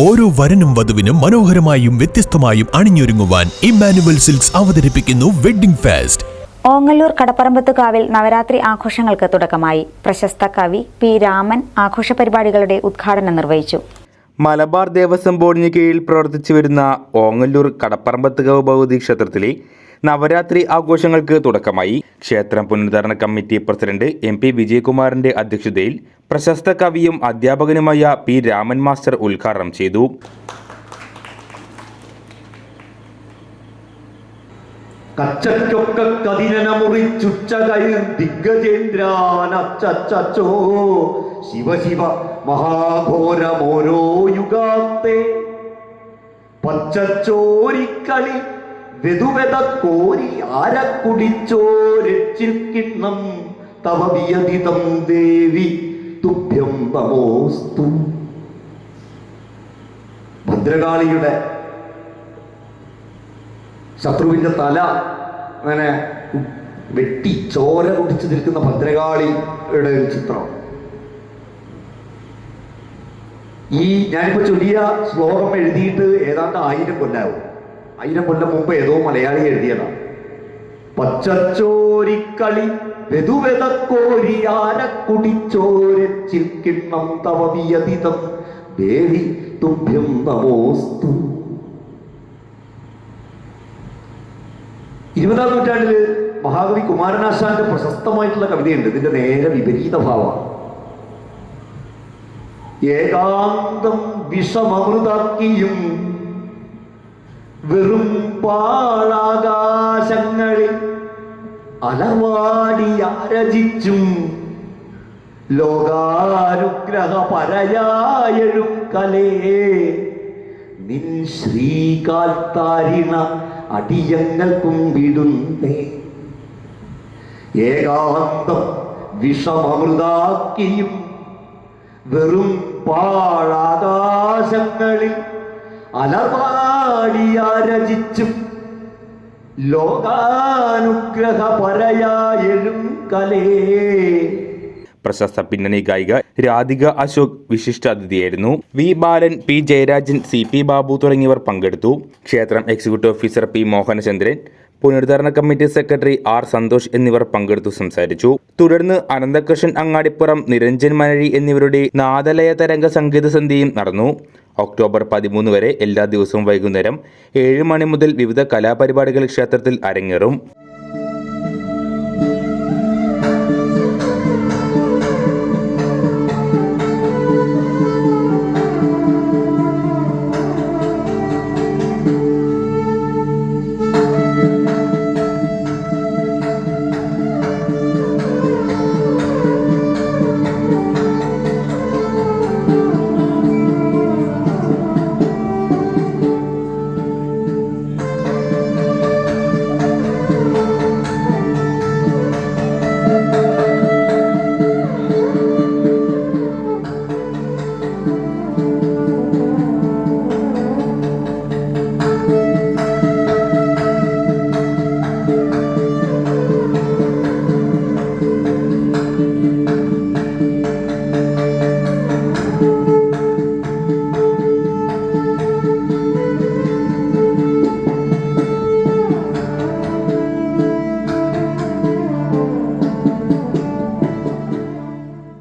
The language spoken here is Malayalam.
ഓരോ വരനും വധുവിനും മനോഹരമായും വ്യത്യസ്തമായും അണിഞ്ഞൊരുങ്ങുവാൻ ഇമ്മാനുവൽ സിൽക്സ് അവതരിപ്പിക്കുന്നു വെഡ്ഡിംഗ് ഫെസ്റ്റ്. ഓങ്ങല്ലൂർ കടപ്പറമ്പത്തുകാവിൽ നവരാത്രി ആഘോഷങ്ങൾക്ക് തുടക്കമായി. പ്രശസ്ത കവി പി രാമൻ ആഘോഷ പരിപാടികളുടെ ഉദ്ഘാടനം നിർവഹിച്ചു. മലബാർ ദേവസ്വം ബോർഡിന് കീഴിൽ പ്രവർത്തിച്ചു വരുന്ന ഓങ്ങല്ലൂർ കടപ്പറമ്പത്തുകാവ് ഭഗവതി ക്ഷേത്രത്തിലെ നവരാത്രി ആഘോഷങ്ങൾക്ക് തുടക്കമായി. ക്ഷേത്രം പുനരുദ്ധാരണ കമ്മിറ്റി പ്രസിഡന്റ് MP വിജയകുമാറിന്റെ അധ്യക്ഷതയിൽ പ്രശസ്ത കവിയും അധ്യാപകനുമായ പി രാമൻ മാസ്റ്റർ ഉദ്ഘാടനം ചെയ്തു. കച്ചക്കൊക്കെ കതിനന മുറിച്ചുച്ചകയിൽ ദിഗ്ഗജേന്ദ്രാനച്ചോ ശിവ ശിവ മഹാഘോരമോരോ യുഗാന്തേ പച്ചച്ചോരിക്കളി വെതുവെത കോരി ആരക്കുടിച്ചോരച്ചിൽക്കിണ്ണം തവ വിയതിതം ദേവി തുഭ്യം നമോസ്തു. ഭദ്രകാളിയുടെ ശത്രുവിന്റെ തല അങ്ങനെ വെട്ടി ചോര കുടിച്ചു നിൽക്കുന്ന ഭദ്രകാളിയുടെ ഒരു ചിത്രം. ഈ ഞാനിപ്പോ ചൊല്ലിയ ശ്ലോകം എഴുതിയിട്ട് ഏതാണ്ട് 1000 കൊല്ലാവും. 1000 കൊല്ലം മുമ്പ് ഏതോ മലയാളി എഴുതിയതാണ്. പച്ചച്ചോരിക്കളി വെതുവെതക്കോരിയാരക്കുടിച്ചോരച്ചിൽക്കിണ്ണം തവ വിയതിതം ദേവി തുഭ്യം നമോസ്തു. 20-ാം നൂറ്റാണ്ടില് മഹാകവി കുമാരനാശാന്റെ പ്രശസ്തമായിട്ടുള്ള കവിതയുണ്ട്. ഇതിന്റെ നേരെ വിപരീത ഭാവമാണ്. ഏകാന്തം വിഷമമൃതാക്കിയും വെറും പാഴാകാശങ്ങളിൽ അലവാടിയാരചിച്ചും ലോകാനുഗ്രഹ പരയായഴും കലേ നിൻ ശ്രീകാൽത്താരിണ അടിയങ്ങൾക്കും വിടുന്നേ. ഏകാന്തം വിഷമമൃതാക്കിയും വെറും പാഴാകാശങ്ങളിൽ അലവാടിയാരചിച്ചും ലോകാനുഗ്രഹ പരയായഴും കലേ. പ്രശസ്ത പിന്നണി ഗായിക രാധിക അശോക് വിശിഷ്ടാതിഥിയായിരുന്നു. വി ബാലൻ, പി ജയരാജൻ, CP ബാബു തുടങ്ങിയവർ പങ്കെടുത്തു. ക്ഷേത്രം എക്സിക്യൂട്ടീവ് ഓഫീസർ P മോഹനചന്ദ്രൻ, പുനരുദ്ധാരണ കമ്മിറ്റി സെക്രട്ടറി R സന്തോഷ് എന്നിവർ പങ്കെടുത്തു സംസാരിച്ചു. തുടർന്ന് അനന്തകൃഷ്ണൻ അങ്ങാടിപ്പുറം, നിരഞ്ജൻ മനഴി എന്നിവരുടെ നാദലയ തരംഗ സംഗീത സന്ധ്യയും നടന്നു. ഒക്ടോബർ 13 വരെ എല്ലാ ദിവസവും വൈകുന്നേരം 7 മണി മുതൽ വിവിധ കലാപരിപാടികൾ ക്ഷേത്രത്തിൽ അരങ്ങേറും.